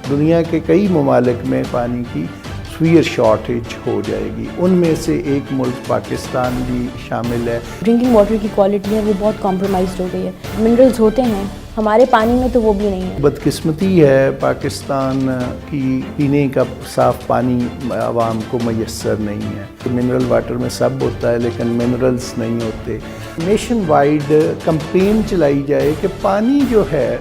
دنیا کے کئی ممالک میں پانی کی سویئر شارٹیج ہو جائے گی، ان میں سے ایک ملک پاکستان بھی شامل ہے۔ ڈرنکنگ واٹر کی کوالٹی ہے وہ بہت کمپرومائزڈ ہو گئی ہے، منرلز ہوتے ہیں ہمارے پانی میں تو وہ بھی نہیں ہے۔ بدقسمتی ہے پاکستان کی پینے کا صاف پانی عوام کو میسر نہیں ہے۔ منرل واٹر میں سب ہوتا ہے لیکن منرلز نہیں ہوتے۔ نیشن وائڈ کمپین چلائی جائے کہ پانی جو ہے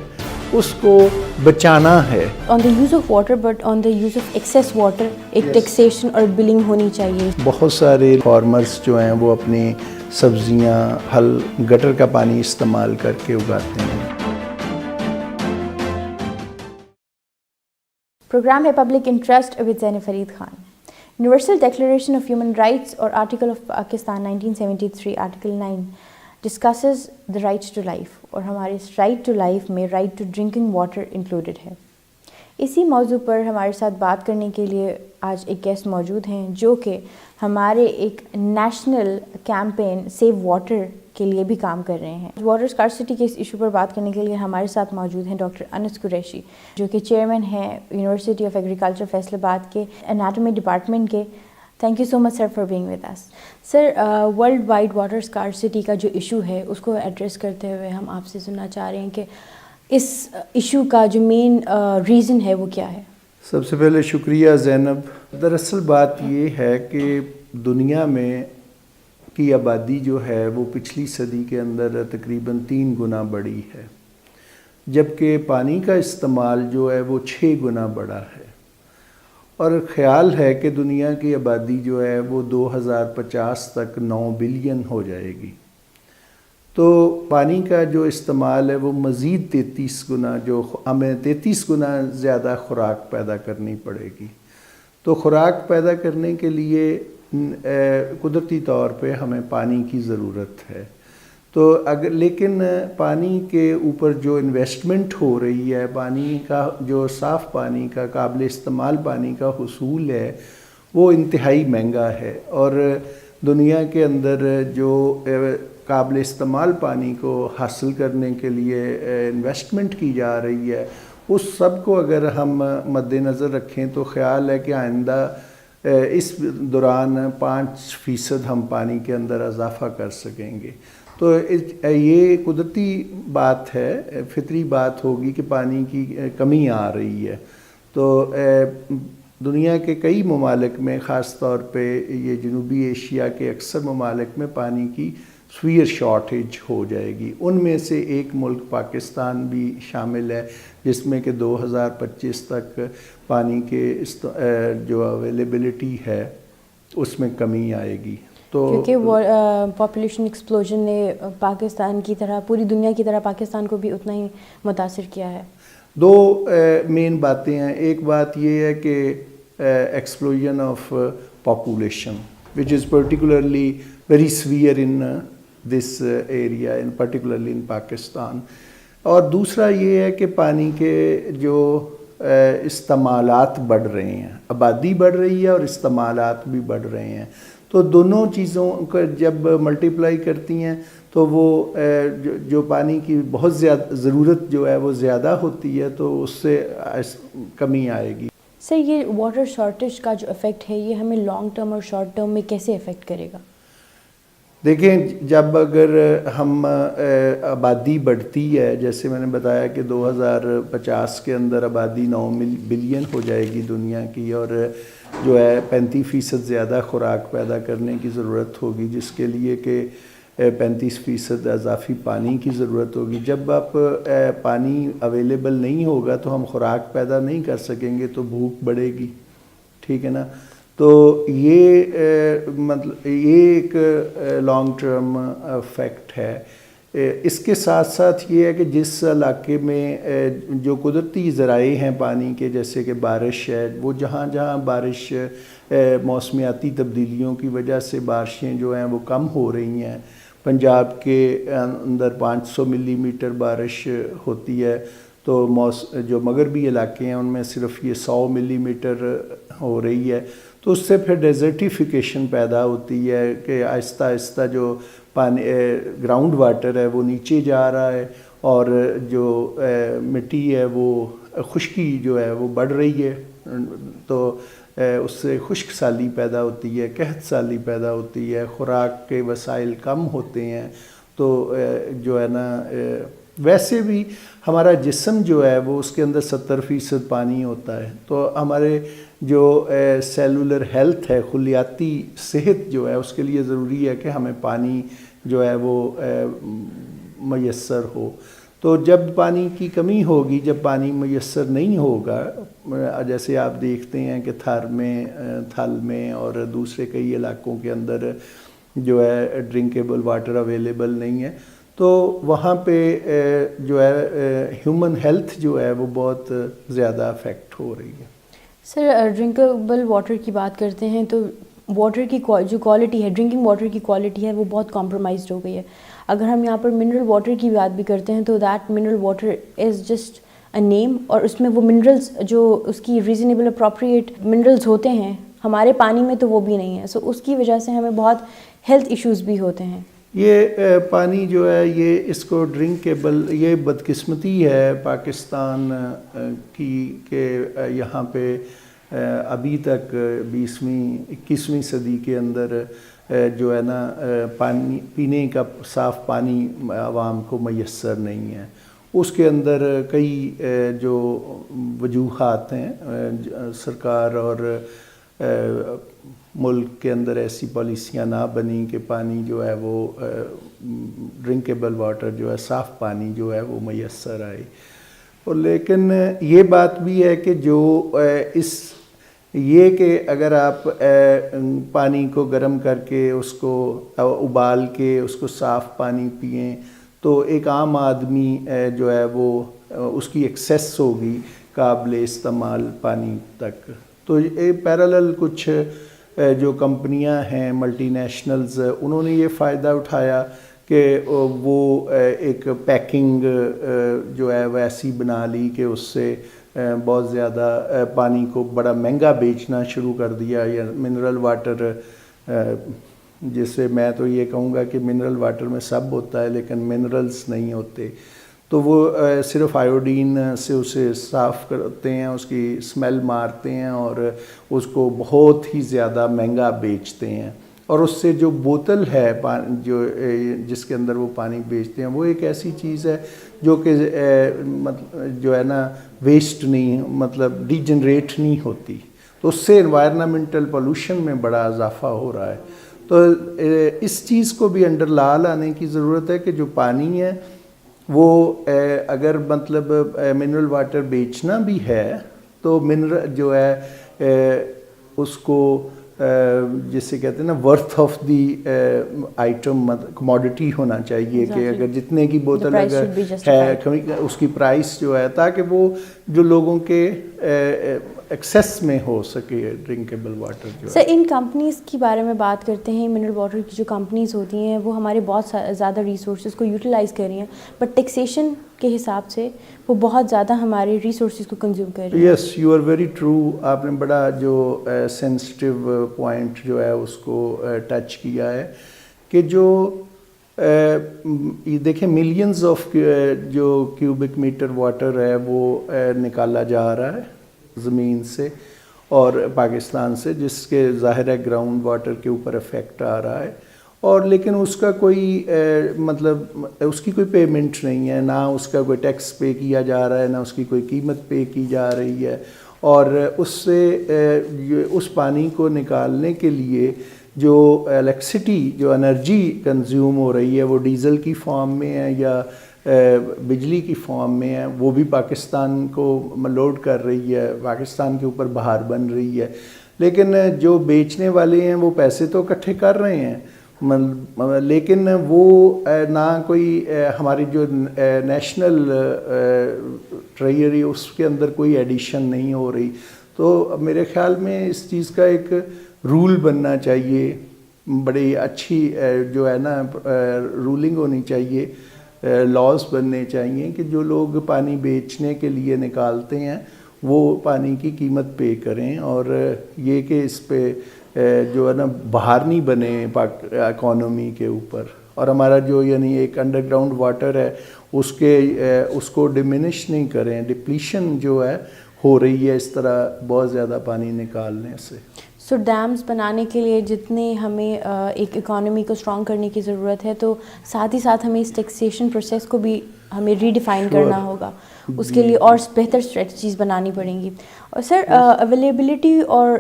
اس کو بچانا ہے۔ On the use of water but on the use of excess water ایک ٹیکسیشن اور بلنگ ہونی چاہیے۔ بہت سارے فارمرز جو ہیں وہ اپنی سبزیاں پھل گٹر کا پانی استعمال کر کے اگاتے ہیں۔ پروگرام ہے public interest with Zain Farid Khan. Universal declaration of human rights اور article of Pakistan 1973 article 9 discusses the right to life, اور ہمارے اس رائٹ ٹو لائف میں right to drinking water included ہے۔ اسی موضوع پر ہمارے ساتھ بات کرنے کے لیے آج ایک گیسٹ موجود ہیں جو کہ ہمارے ایک نیشنل کیمپین سیو واٹر کے لیے بھی کام کر رہے ہیں۔ واٹر اسکارسٹی کے اس ایشو پر بات کرنے کے لیے ہمارے ساتھ موجود ہیں ڈاکٹر انس قریشی، جو کہ چیئرمین ہیں university of agriculture Faisalabad کے اناٹومی ڈپارٹمنٹ کے۔ Thank you so much sir for being with us. Sir, world wide water scarcity کا جو ایشو ہے اس کو ایڈریس کرتے ہوئے ہم آپ سے سننا چاہ رہے ہیں کہ اس ایشو کا جو مین ریزن ہے وہ کیا ہے؟ سب سے پہلے شکریہ زینب۔ دراصل بات یہ ہے کہ دنیا میں کی آبادی جو ہے وہ پچھلی صدی کے اندر تقریباً 3 گنا بڑھی ہے، جبکہ پانی کا استعمال جو ہے وہ 6 گنا بڑھا ہے، اور خیال ہے کہ دنیا کی آبادی جو ہے وہ 2050 تک 9 بلین ہو جائے گی۔ تو پانی کا جو استعمال ہے وہ مزید 33 گنا، جو ہمیں 33 گنا زیادہ خوراک پیدا کرنی پڑے گی۔ تو خوراک پیدا کرنے کے لیے قدرتی طور پہ ہمیں پانی کی ضرورت ہے۔ تو لیکن پانی کے اوپر جو انویسٹمنٹ ہو رہی ہے، پانی کا جو صاف پانی کا قابل استعمال پانی کا حصول ہے وہ انتہائی مہنگا ہے، اور دنیا کے اندر جو قابل استعمال پانی کو حاصل کرنے کے لیے انویسٹمنٹ کی جا رہی ہے اس سب کو اگر ہم مد نظر رکھیں تو خیال ہے کہ آئندہ اس دوران 5% ہم پانی کے اندر اضافہ کر سکیں گے۔ تو یہ قدرتی بات ہے، فطری بات ہوگی کہ پانی کی کمی آ رہی ہے۔ تو دنیا کے کئی ممالک میں، خاص طور پہ یہ جنوبی ایشیا کے اکثر ممالک میں پانی کی سویئر شارٹیج ہو جائے گی، ان میں سے ایک ملک پاکستان بھی شامل ہے، جس میں کہ 2025 تک پانی کے جو اویلیبلٹی ہے اس میں کمی آئے گی۔ تو کیونکہ پاپولیشن ایکسپلوژن نے پاکستان کی طرح، پوری دنیا کی طرح پاکستان کو بھی اتنا ہی متاثر کیا ہے۔ 2 مین باتیں ہیں۔ ایک بات یہ ہے کہ explosion of population which is particularly very severe in this area, in particularly in Pakistan. اور دوسرا یہ ہے کہ پانی کے جو استعمالات بڑھ رہے ہیں، آبادی بڑھ رہی ہے اور استعمالات بھی بڑھ رہے ہیں، تو دونوں چیزوں کو جب ملٹیپلائی کرتی ہیں تو وہ جو پانی کی بہت زیادہ ضرورت جو ہے وہ زیادہ ہوتی ہے، تو اس سے کمی آئے گی۔ سر، یہ واٹر شارٹیج کا جو افیکٹ ہے یہ ہمیں لانگ ٹرم اور شارٹ ٹرم میں کیسے افیکٹ کرے گا؟ دیکھیں، جب اگر ہم آبادی بڑھتی ہے، جیسے میں نے بتایا کہ 2050 کے اندر آبادی 9 بلین ہو جائے گی دنیا کی، اور جو ہے 35% زیادہ خوراک پیدا کرنے کی ضرورت ہوگی، جس کے لیے کہ 35% اضافی پانی کی ضرورت ہوگی۔ جب آپ پانی اویلیبل نہیں ہوگا تو ہم خوراک پیدا نہیں کر سکیں گے، تو بھوک بڑھے گی، ٹھیک ہے نا۔ تو یہ مطلب یہ ایک لانگ ٹرم افیکٹ ہے۔ اس کے ساتھ ساتھ یہ ہے کہ جس علاقے میں جو قدرتی ذرائع ہیں پانی کے، جیسے کہ بارش ہے، وہ جہاں جہاں بارش موسمیاتی تبدیلیوں کی وجہ سے بارشیں جو ہیں وہ کم ہو رہی ہیں، پنجاب کے اندر 500 ملی میٹر بارش ہوتی ہے، تو جو مغربی علاقے ہیں ان میں صرف یہ 100 ملی میٹر ہو رہی ہے، تو اس سے پھر ڈیزرٹیفیکیشن پیدا ہوتی ہے کہ آہستہ آہستہ جو پانی گراؤنڈ واٹر ہے وہ نیچے جا رہا ہے، اور جو مٹی ہے وہ خشکی جو ہے وہ بڑھ رہی ہے، تو اس سے خشک سالی پیدا ہوتی ہے، قحط سالی پیدا ہوتی ہے، خوراک کے وسائل کم ہوتے ہیں، تو جو ہے نا ویسے بھی ہمارا جسم جو ہے وہ اس کے اندر 70% پانی ہوتا ہے، تو ہمارے جو سیلولر ہیلتھ ہے، خلیاتی صحت جو ہے اس کے لیے ضروری ہے کہ ہمیں پانی جو ہے وہ میسر ہو۔ تو جب پانی کی کمی ہوگی، جب پانی میسر نہیں ہوگا، جیسے آپ دیکھتے ہیں کہ تھل میں اور دوسرے کئی علاقوں کے اندر جو ہے ڈرنکیبل واٹر اویلیبل نہیں ہے، تو وہاں پہ جو ہے ہیومن ہیلتھ جو ہے وہ بہت زیادہ افیکٹ ہو رہی ہے۔ سر، ڈرنکیبل واٹر کی بات کرتے ہیں تو واٹر کی جو کوالٹی ہے، ڈرنکنگ واٹر کی کوالٹی ہے وہ بہت کمپرومائزڈ ہو گئی ہے۔ اگر ہم یہاں پر منرل واٹر کی بات بھی کرتے ہیں تو that mineral water is just a name, اور اس میں وہ منرلز جو اس کی ریزنیبل اپروپریٹ منرلز ہوتے ہیں ہمارے پانی میں تو وہ بھی نہیں ہے، سو اس کی وجہ سے ہمیں بہت ہیلتھ ایشوز بھی ہوتے ہیں۔ یہ پانی جو ہے یہ اس کو ڈرنکیبل، یہ بدقسمتی ہے پاکستان کی کہ یہاں پہ ابھی تک 21ویں صدی کے اندر جو ہے نا پانی پینے کا صاف پانی عوام کو میسر نہیں ہے۔ اس کے اندر کئی جو وجوہات ہیں، سرکار اور ملک کے اندر ایسی پالیسیاں نہ بنی کہ پانی جو ہے وہ ڈرنکیبل واٹر جو ہے صاف پانی جو ہے وہ میسر آئے۔ اور لیکن یہ بات بھی ہے کہ جو یہ کہ اگر آپ پانی کو گرم کر کے اس کو ابال کے اس کو صاف پانی پئیں تو ایک عام آدمی جو ہے وہ اس کی ایکسیس ہوگی قابل استعمال پانی تک۔ تو یہ پیرالل کچھ جو کمپنیاں ہیں ملٹی نیشنلز، انہوں نے یہ فائدہ اٹھایا کہ وہ ایک پیکنگ جو ہے وہ ایسی بنا لی کہ اس سے بہت زیادہ پانی کو بڑا مہنگا بیچنا شروع کر دیا۔ یا منرل واٹر، جسے میں تو یہ کہوں گا کہ منرل واٹر میں سب ہوتا ہے لیکن منرلز نہیں ہوتے، تو وہ صرف آیوڈین سے اسے صاف کرتے ہیں، اس کی اسمیل مارتے ہیں اور اس کو بہت ہی زیادہ مہنگا بیچتے ہیں۔ اور اس سے جو بوتل ہے جس کے اندر وہ پانی بیچتے ہیں، وہ ایک ایسی چیز ہے جو کہ جو ہے نا ویسٹ نہیں، مطلب ڈی جنریٹ نہیں ہوتی، تو اس سے انوائرنمنٹل پولوشن میں بڑا اضافہ ہو رہا ہے۔ تو اس چیز کو بھی انڈر لا لانے کی ضرورت ہے کہ جو پانی ہے وہ اگر مطلب منرل واٹر بیچنا بھی ہے تو منرل جو ہے اس کو جسے کہتے ہیں نا worth of the item, commodity ہونا چاہیے کہ اگر جتنے کی بوتل اگر ہے اس کی پرائس جو ہے، تاکہ وہ جو لوگوں کے ایکسیس میں ہو سکے ڈرنکیبل واٹر جو ہے۔ سر، ان کمپنیز کی بارے میں بات کرتے ہیں، منرل واٹر کی جو کمپنیز ہوتی ہیں وہ ہمارے بہت زیادہ ریسورسز کو یوٹیلائز کر رہی ہیں، بٹ ٹیکسیشن کے حساب سے وہ بہت زیادہ ہمارے ریسورسز کو کنزیوم کر رہی ہیں۔ یس، یو آر ویری ٹرو۔ آپ نے بڑا جو سینسٹیو پوائنٹ جو ہے اس کو ٹچ کیا ہے کہ جو دیکھیں ملینز آف جو کیوبک میٹر واٹر ہے وہ نکالا جا رہا ہے زمین سے اور پاکستان سے، جس کے ظاہر ہے گراؤنڈ واٹر کے اوپر افیکٹ آ رہا ہے، اور لیکن اس کا کوئی مطلب اس کی کوئی پیمنٹ نہیں ہے، نہ اس کا کوئی ٹیکس پے کیا جا رہا ہے، نہ اس کی کوئی قیمت پے کی جا رہی ہے۔ اور اس سے اس پانی کو نکالنے کے لیے جو الیکٹرسٹی، جو انرجی کنزیوم ہو رہی ہے، وہ ڈیزل کی فارم میں ہے یا بجلی کی فارم میں ہے، وہ بھی پاکستان کو لوڈ کر رہی ہے، پاکستان کے اوپر بہار بن رہی ہے۔ لیکن جو بیچنے والے ہیں وہ پیسے تو اکٹھے کر رہے ہیں، لیکن وہ نہ کوئی ہماری جو نیشنل ٹریجری اس کے اندر کوئی ایڈیشن نہیں ہو رہی۔ تو میرے خیال میں اس چیز کا ایک رول بننا چاہیے، بڑی اچھی جو ہے نا رولنگ ہونی چاہیے، لاز بننے چاہیے کہ جو لوگ پانی بیچنے کے لیے نکالتے ہیں وہ پانی کی قیمت پے کریں، اور یہ کہ اس پہ جو ہے نا بہار نہیں بنے اکانومی کے اوپر۔ اور ہمارا جو یعنی ایک انڈر گراؤنڈ واٹر ہے اس کو ڈمینش نہیں کریں. ڈپلیشن جو ہے ہو رہی ہے اس طرح بہت زیادہ پانی نکالنے سے. سو ڈیمز بنانے کے لیے جتنے ہمیں ایک اکانومی کو اسٹرانگ کرنے کی ضرورت ہے تو ساتھ ہی ساتھ ہمیں اس ٹیکسیشن پروسیس کو بھی ہمیں ری ڈیفائن کرنا ہوگا. اس کے لیے اور بہتر اسٹریٹجیز بنانی پڑیں گی. اور سر اویلیبلٹی اور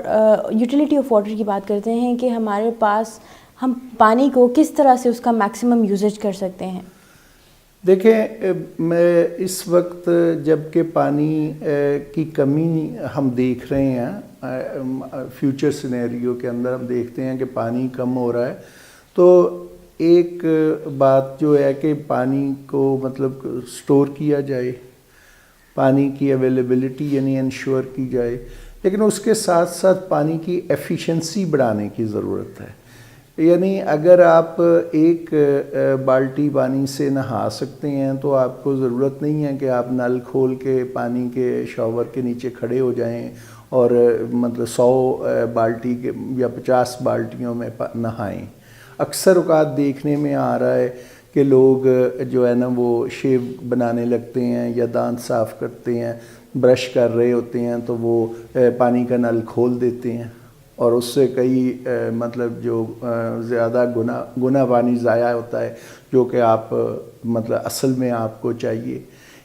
یوٹیلیٹی آف واٹر کی بات کرتے ہیں کہ ہمارے پاس ہم پانی کو کس طرح سے اس کا میکسیمم یوزیج کر سکتے ہیں. دیکھیں میں اس وقت جب کہ پانی کی کمی ہم دیکھ رہے ہیں فیوچر سینیریو کے اندر ہم دیکھتے ہیں کہ پانی کم ہو رہا ہے تو ایک بات جو ہے کہ پانی کو مطلب سٹور کیا جائے, پانی کی اویلیبلٹی یعنی انشور کی جائے, لیکن اس کے ساتھ ساتھ پانی کی ایفیشنسی بڑھانے کی ضرورت ہے. یعنی اگر آپ ایک بالٹی پانی سے نہا سکتے ہیں تو آپ کو ضرورت نہیں ہے کہ آپ نل کھول کے پانی کے شاور کے نیچے کھڑے ہو جائیں اور مطلب 100 بالٹی کے یا 50 بالٹیوں میں نہائیں. اکثر اوقات دیکھنے میں آ رہا ہے کہ لوگ جو ہے نا وہ شیو بنانے لگتے ہیں یا دانت صاف کرتے ہیں, برش کر رہے ہوتے ہیں تو وہ پانی کا نل کھول دیتے ہیں اور اس سے کئی مطلب جو زیادہ گنا پانی ضائع ہوتا ہے جو کہ آپ مطلب اصل میں آپ کو چاہیے.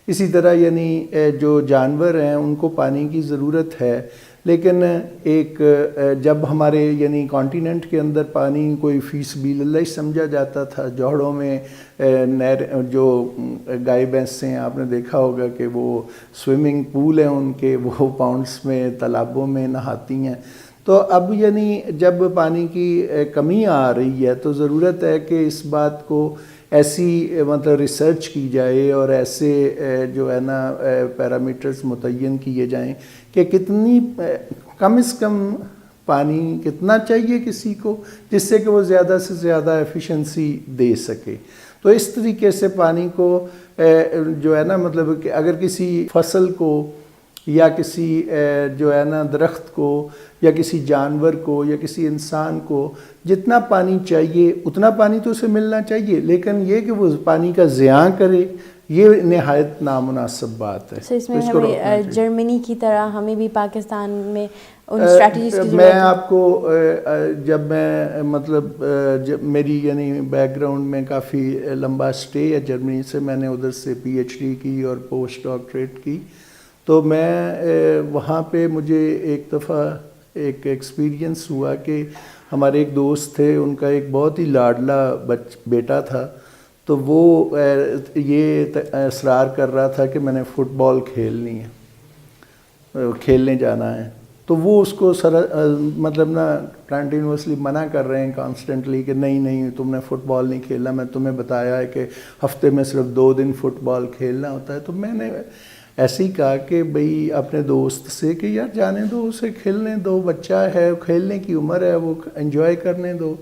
اسی طرح یعنی جو جانور ہیں ان کو پانی کی ضرورت ہے, لیکن ایک جب ہمارے یعنی کانٹیننٹ کے اندر پانی کوئی فی سبیل اللہ ہی سمجھا جاتا تھا. جوہڑوں میں نہر جو گائے بھینسیں ہیں آپ نے دیکھا ہوگا کہ وہ سوئمنگ پول ہیں ان کے, وہ پاؤنڈس میں تالابوں میں نہاتی ہیں. تو اب یعنی جب پانی کی کمی آ رہی ہے تو ضرورت ہے کہ اس بات کو ایسی مطلب ریسرچ کی جائے اور ایسے جو ہے نا پیرامیٹرز متعین کیے جائیں کہ کتنی کم از کم پانی کتنا چاہیے کسی کو جس سے کہ وہ زیادہ سے زیادہ ایفیشنسی دے سکے. تو اس طریقے سے پانی کو جو ہے نا مطلب کہ اگر کسی فصل کو یا کسی جو ہے نا درخت کو یا کسی جانور کو یا کسی انسان کو جتنا پانی چاہیے اتنا پانی تو اسے ملنا چاہیے, لیکن یہ کہ وہ پانی کا ضیاع کرے یہ نہایت نامناسب بات ہے. اس میں ہمیں جرمنی کی طرح ہمیں بھی پاکستان میں ان اسٹریٹجیز کی ضرورت ہے. میں آپ کو جب میں مطلب جب میری یعنی بیک گراؤنڈ میں کافی لمبا اسٹے ہے جرمنی سے, میں نے ادھر سے PhD کی اور پوسٹ ڈاکٹریٹ کی, تو میں وہاں پہ مجھے ایک دفعہ ایک ایکسپیرینس ہوا کہ ہمارے ایک دوست تھے, ان کا ایک بہت ہی لاڈلا بیٹا تھا, تو وہ یہ اصرار کر رہا تھا کہ میں نے فٹ بال کھیلنی ہے, کھیلنے جانا ہے. تو وہ اس کو مطلب نا کنٹینیوسلی منع کر رہے ہیں کانسٹنٹلی کہ نہیں تم نے فٹ بال نہیں کھیلنا, میں تمہیں بتایا ہے کہ ہفتے میں صرف 2 دن فٹ بال کھیلنا ہوتا ہے. تو میں نے ایسے ہی کہا کہ بھئی اپنے دوست سے کہ یار جانے دو, اسے کھیلنے دو, بچہ ہے, کھیلنے کی عمر ہے, وہ انجوائے کرنے دو.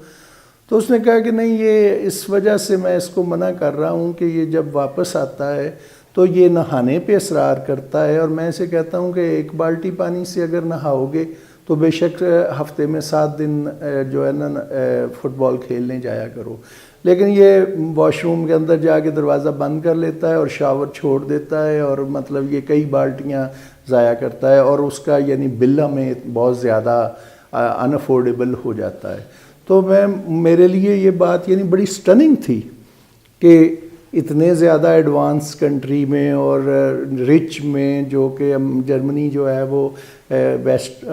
تو اس نے کہا کہ نہیں, یہ اس وجہ سے میں اس کو منع کر رہا ہوں کہ یہ جب واپس آتا ہے تو یہ نہانے پہ اصرار کرتا ہے, اور میں اسے کہتا ہوں کہ 1 بالٹی پانی سے اگر نہاؤ گے تو بے شک ہفتے میں 7 دن جو ہے نا فٹ بال کھیلنے جایا کرو. لیکن یہ واش روم کے اندر جا کے دروازہ بند کر لیتا ہے اور شاور چھوڑ دیتا ہے, اور مطلب یہ کئی بالٹیاں ضائع کرتا ہے, اور اس کا یعنی بل ہمیں بہت زیادہ ان افورڈیبل ہو جاتا ہے. تو میرے لیے یہ بات یعنی بڑی سٹننگ تھی کہ اتنے زیادہ ایڈوانس کنٹری میں اور رچ میں, جو کہ جرمنی جو ہے وہ ویسٹ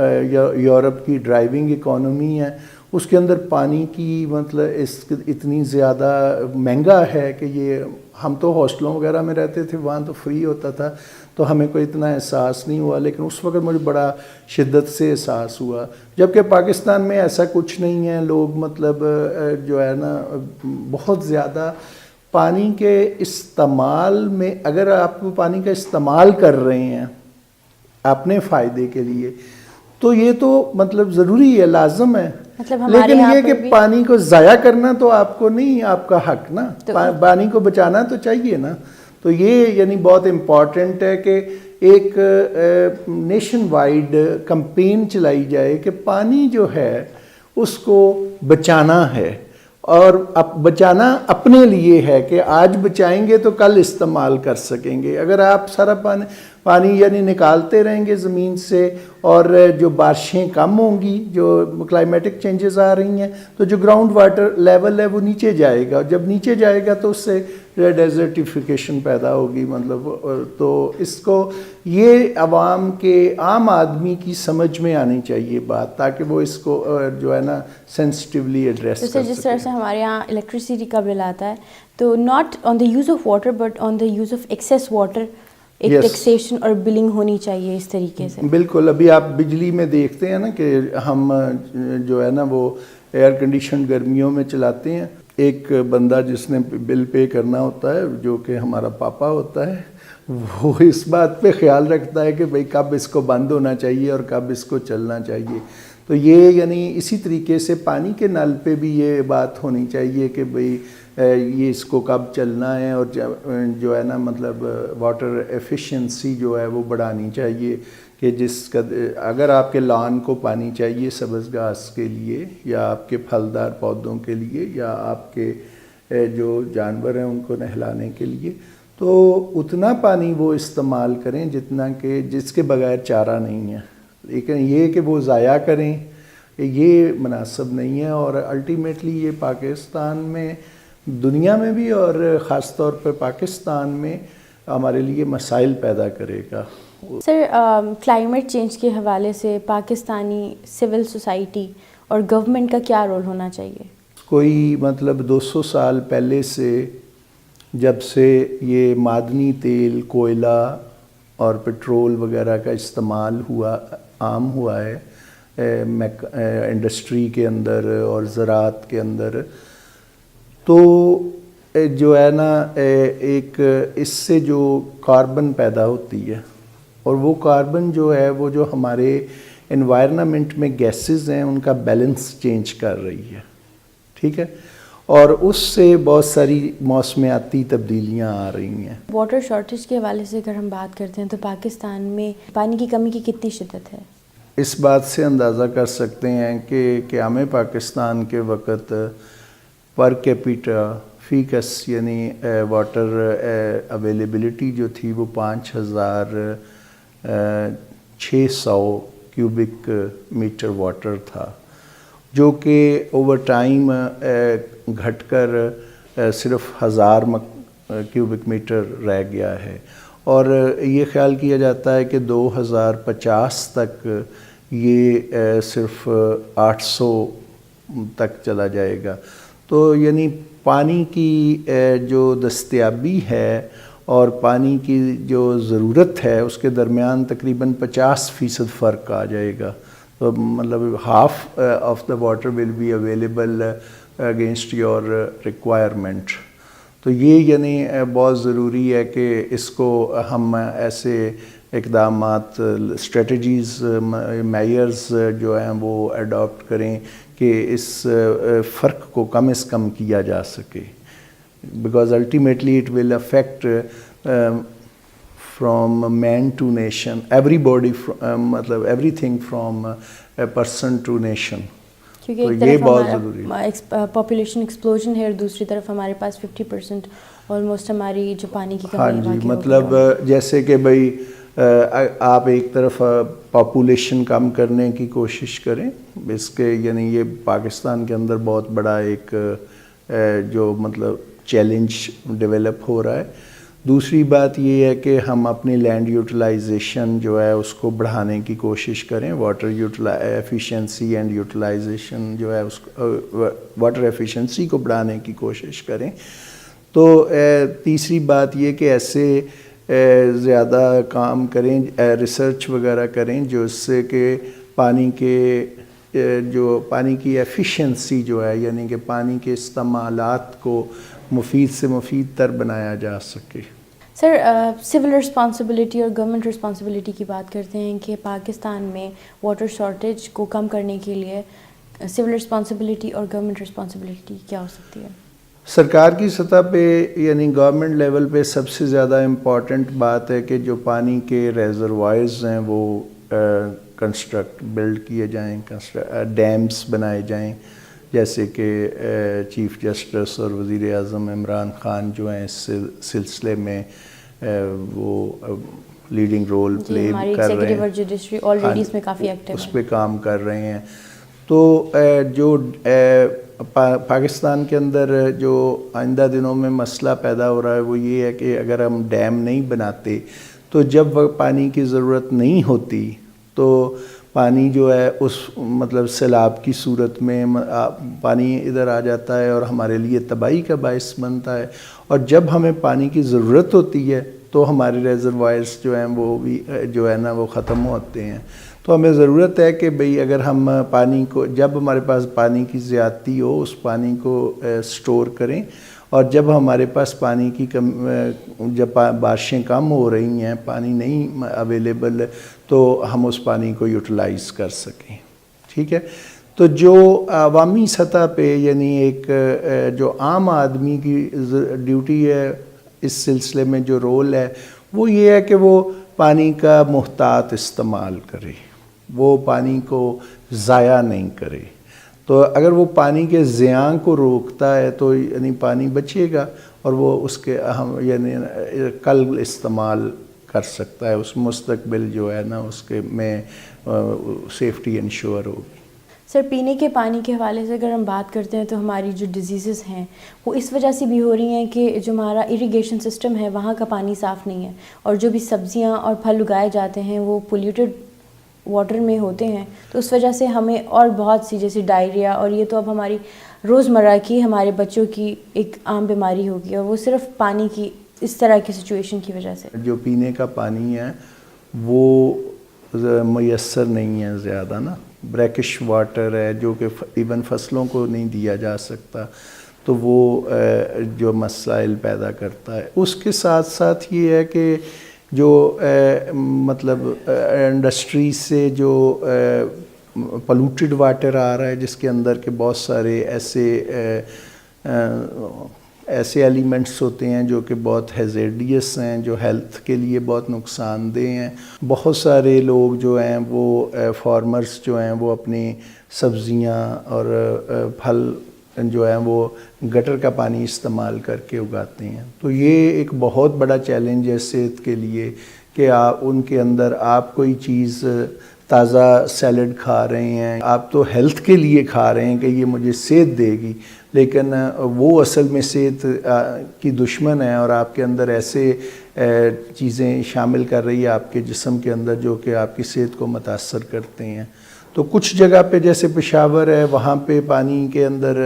یورپ کی ڈرائیونگ اکانومی ہے, اس کے اندر پانی کی مطلب اتنی زیادہ مہنگا ہے کہ یہ ہم تو ہاسٹلوں وغیرہ میں رہتے تھے, وہاں تو فری ہوتا تھا تو ہمیں کوئی اتنا احساس نہیں ہوا, لیکن اس وقت مجھے بڑا شدت سے احساس ہوا. جبکہ پاکستان میں ایسا کچھ نہیں ہے, لوگ مطلب جو ہے نا بہت زیادہ پانی کے استعمال میں, اگر آپ پانی کا استعمال کر رہے ہیں اپنے فائدے کے لیے تو یہ تو مطلب ضروری ہے, لازم ہے, لیکن یہ کہ پانی کو ضائع کرنا تو آپ کو نہیں, آپ کا حق نا, پانی کو بچانا تو چاہیے نا. تو یہ یعنی بہت امپورٹنٹ ہے کہ ایک نیشن وائڈ کمپین چلائی جائے کہ پانی جو ہے اس کو بچانا ہے, اور اب بچانا اپنے لیے ہے کہ آج بچائیں گے تو کل استعمال کر سکیں گے. اگر آپ سارا پانی یعنی نکالتے رہیں گے زمین سے اور جو بارشیں کم ہوں گی, جو کلائمیٹک چینجز آ رہی ہیں, تو جو گراؤنڈ واٹر لیول ہے وہ نیچے جائے گا. جب نیچے جائے گا تو اس سے ڈیزرٹیفیکیشن پیدا ہوگی. مطلب تو اس کو یہ عوام کے عام آدمی کی سمجھ میں آنی چاہیے بات, تاکہ وہ اس کو جو ہے نا سینسٹیولی ایڈریس کر سکیں. جس طرح سے ہمارے یہاں الیکٹریسٹی کا بل آتا ہے, تو not on the use of water but on the use of excess water ایک ٹیکسیشن اور بلنگ ہونی چاہیے اس طریقے سے. بالکل. ابھی آپ بجلی میں دیکھتے ہیں نا کہ ہم جو ہے نا وہ ایئر کنڈیشن گرمیوں میں چلاتے ہیں. ایک بندہ جس نے بل پے کرنا ہوتا ہے, جو کہ ہمارا پاپا ہوتا ہے, وہ اس بات پہ خیال رکھتا ہے کہ بھئی کب اس کو بند ہونا چاہیے اور کب اس کو چلنا چاہیے. تو یہ یعنی اسی طریقے سے پانی کے نل پہ بھی یہ بات ہونی چاہیے کہ بھئی یہ اس کو کب چلنا ہے, اور جو ہے نا مطلب واٹر ایفیشنسی جو ہے وہ بڑھانی چاہیے. کہ جس کا اگر آپ کے لان کو پانی چاہیے سبز گھاس کے لیے, یا آپ کے پھلدار پودوں کے لیے, یا آپ کے جو جانور ہیں ان کو نہلانے کے لیے, تو اتنا پانی وہ استعمال کریں جتنا کہ جس کے بغیر چارہ نہیں ہے. لیکن یہ کہ وہ ضائع کریں یہ مناسب نہیں ہے. اور الٹیمیٹلی یہ پاکستان میں, دنیا میں بھی, اور خاص طور پہ پاکستان میں ہمارے لیے مسائل پیدا کرے گا. سر, کلائمیٹ چینج کے حوالے سے پاکستانی سول سوسائٹی اور گورنمنٹ کا کیا رول ہونا چاہیے؟ کوئی مطلب 200 سال پہلے سے, جب سے یہ معدنی تیل, کوئلہ اور پٹرول وغیرہ کا استعمال عام ہوا ہے انڈسٹری کے اندر اور زراعت کے اندر, تو جو ہے نا ایک اس سے جو کاربن پیدا ہوتی ہے, اور وہ کاربن جو ہے وہ جو ہمارے انوائرنمنٹ میں گیسز ہیں ان کا بیلنس چینج کر رہی ہے. ٹھیک ہے, اور اس سے بہت ساری موسمیاتی تبدیلیاں آ رہی ہیں. واٹر شارٹیج کے حوالے سے اگر ہم بات کرتے ہیں تو پاکستان میں پانی کی کمی کی کتنی شدت ہے؟ اس بات سے اندازہ کر سکتے ہیں کہ قیام پاکستان کے وقت پر کیپیٹا فی کس یعنی واٹر اویلیبلٹی جو تھی وہ 5600 کیوبک میٹر واٹر تھا, جو کہ اوور ٹائم گھٹ کر صرف 1000 کیوبک میٹر رہ گیا ہے. اور یہ خیال کیا جاتا ہے کہ 2050 تک یہ صرف 800 تک چلا جائے گا. تو یعنی پانی کی جو دستیابی ہے اور پانی کی جو ضرورت ہے اس کے درمیان تقریباً 50% فرق آ جائے گا. تو مطلب half of the water will be available against your requirement. تو یہ یعنی بہت ضروری ہے کہ اس کو ہم ایسے اقدامات, اسٹریٹجیز, میئرز جو ہیں وہ اڈاپٹ کریں کہ اس فرق کو کم از کم کیا جا سکے. Because ultimately it will affect from man to nation, ایوری باڈی, مطلب ایوری تھنگ فرام پرسن ٹو نیشن. کیونکہ ایک طرف ہمارا پاپولیشن ایکسپلوژن ہے اور دوسری طرف ہمارے پاس 50% آلموسٹ ہماری جو پانی کی کمی ہے. ہاں جی, مطلب جیسے کہ بھائی آپ ایک طرف پاپولیشن کم کرنے کی کوشش کریں, اس کے یعنی یہ پاکستان کے اندر بہت بڑا ایک جو مطلب چیلنج ڈیولپ ہو رہا ہے. دوسری بات یہ ہے کہ ہم اپنی لینڈ یوٹیلائزیشن جو ہے اس کو بڑھانے کی کوشش کریں. واٹر ایفیشنسی اینڈ یوٹیلائزیشن جو ہے اس واٹر ایفیشنسی کو بڑھانے کی کوشش کریں. تو تیسری بات یہ کہ ایسے زیادہ کام کریں, ریسرچ وغیرہ کریں جو اس سے کہ پانی کی ایفیشنسی جو ہے یعنی کہ پانی کے استعمالات کو مفید سے مفید تر بنایا جا سکے. سر, سول رسپانسبلٹی اور گورنمنٹ رسپانسبلٹی کی بات کرتے ہیں کہ پاکستان میں واٹر شارٹیج کو کم کرنے کے لیے سول رسپانسبلٹی اور گورنمنٹ رسپانسبلٹی کیا ہو سکتی ہے؟ سرکار کی سطح پہ یعنی گورنمنٹ لیول پہ سب سے زیادہ امپورٹنٹ بات ہے کہ جو پانی کے ریزروائرز ہیں وہ بلڈ کیے جائیں, ڈیمز بنائے جائیں جیسے کہ چیف جسٹس اور وزیر اعظم عمران خان جو ہیں اس سلسلے میں وہ لیڈنگ رول پلے کر رہے ہیں، اس میں کافی ایکٹیو اس پہ کام کر رہے ہیں. تو جو پاکستان کے اندر جو آئندہ دنوں میں مسئلہ پیدا ہو رہا ہے وہ یہ ہے کہ اگر ہم ڈیم نہیں بناتے تو جب پانی کی ضرورت نہیں ہوتی تو پانی جو ہے اس مطلب سیلاب کی صورت میں پانی ادھر آ جاتا ہے اور ہمارے لیے تباہی کا باعث بنتا ہے. اور جب ہمیں پانی کی ضرورت ہوتی ہے تو ہمارے ریزروائرس جو ہیں وہ بھی جو ہے نا وہ ختم ہوتے ہیں. تو ہمیں ضرورت ہے کہ بھئی اگر ہم پانی کو جب ہمارے پاس پانی کی زیادتی ہو اس پانی کو سٹور کریں، اور جب ہمارے پاس پانی کی جب بارشیں کم ہو رہی ہیں، پانی نہیں اویلیبل، تو ہم اس پانی کو یوٹیلائز کر سکیں. ٹھیک ہے. تو جو عوامی سطح پہ یعنی ایک جو عام آدمی کی ڈیوٹی ہے اس سلسلے میں، جو رول ہے وہ یہ ہے کہ وہ پانی کا محتاط استعمال کرے، وہ پانی کو ضائع نہیں کرے. تو اگر وہ پانی کے زیاں کو روکتا ہے تو یعنی پانی بچے گا اور وہ اس کے یعنی کل استعمال کر سکتا ہے، اس مستقبل جو ہے نا اس کے میں سیفٹی انشور ہوگی. سر، پینے کے پانی کے حوالے سے اگر ہم بات کرتے ہیں تو ہماری جو ڈیزیزز ہیں وہ اس وجہ سے بھی ہو رہی ہیں کہ جو ہمارا اریگیشن سسٹم ہے وہاں کا پانی صاف نہیں ہے، اور جو بھی سبزیاں اور پھل اگائے جاتے ہیں وہ پولیوٹڈ واٹر میں ہوتے ہیں. تو اس وجہ سے ہمیں اور بہت سی جیسے ڈائریا، اور یہ تو اب ہماری روزمرہ کی ہمارے بچوں کی ایک عام بیماری ہوگی، اور وہ صرف پانی کی اس طرح کی سچویشن کی وجہ سے. جو پینے کا پانی ہے وہ میسر نہیں ہے زیادہ نا، بریکش واٹر ہے جو کہ ایون فصلوں کو نہیں دیا جا سکتا، تو وہ جو مسائل پیدا کرتا ہے. اس کے ساتھ ساتھ یہ ہے کہ جو مطلب انڈسٹری سے جو پولوٹڈ واٹر آ رہا ہے جس کے اندر کے بہت سارے ایسے ایلیمنٹس ہوتے ہیں جو کہ بہت ہیزیڈیس ہیں، جو ہیلتھ کے لیے بہت نقصان دہ ہیں. بہت سارے لوگ جو ہیں وہ فارمرز جو ہیں وہ اپنی سبزیاں اور پھل جو ہیں وہ گٹر کا پانی استعمال کر کے اگاتے ہیں. تو یہ ایک بہت بڑا چیلنج ہے صحت کے لیے کہ آپ ان کے اندر آپ کوئی چیز تازہ سیلڈ کھا رہے ہیں، آپ تو ہیلتھ کے لیے کھا رہے ہیں کہ یہ مجھے صحت دے گی، لیکن وہ اصل میں صحت کی دشمن ہے اور آپ کے اندر ایسے چیزیں شامل کر رہی ہے آپ کے جسم کے اندر جو کہ آپ کی صحت کو متاثر کرتے ہیں. تو کچھ جگہ پہ جیسے پشاور ہے وہاں پہ پانی کے اندر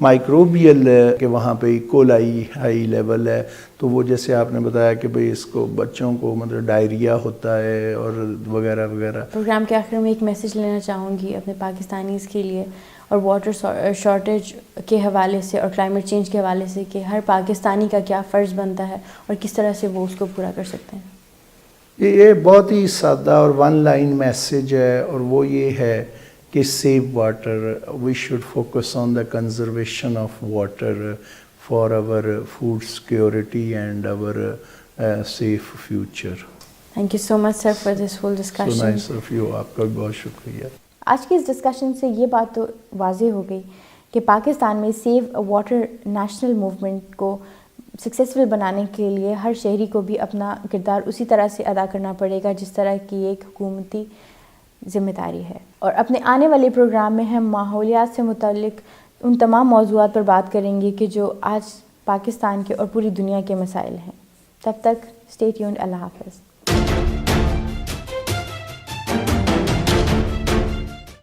مائکروبیل کہ وہاں پہ ایکولائی ہائی لیول ہے، تو وہ جیسے آپ نے بتایا کہ بھئی اس کو بچوں کو مطلب ڈائریا ہوتا ہے اور وغیرہ وغیرہ. پروگرام کے آخر میں ایک میسیج لینا چاہوں گی اپنے پاکستانیز کے لیے اور واٹر شارٹیج کے حوالے سے اور کلائمیٹ چینج کے حوالے سے کہ ہر پاکستانی کا کیا فرض بنتا ہے اور کس طرح سے وہ اس کو پورا کر سکتے ہیں. یہ بہت ہی سادہ اور ون لائن میسیج ہے، اور وہ یہ ہے کہ save water. We should focus on the conservation of water for our food security and our safe future. Thank you so much sir for this full discussion. So nice of you. آپ کا بھی بہت شکریہ. آج کی اس discussion سے یہ بات تو واضح ہو گئی کہ پاکستان میں سیو واٹر نیشنل موومنٹ کو سکسیزفل بنانے کے لیے ہر شہری کو بھی اپنا کردار اسی طرح سے ادا کرنا پڑے گا جس طرح کی ایک حکومتی ذمہ داری ہے. اور اپنے آنے والے پروگرام میں ہم ماحولیات سے متعلق ان تمام موضوعات پر بات کریں گے کہ جو آج پاکستان کے اور پوری دنیا کے مسائل ہیں. تب تک اسٹے ٹیونڈ. اللہ حافظ.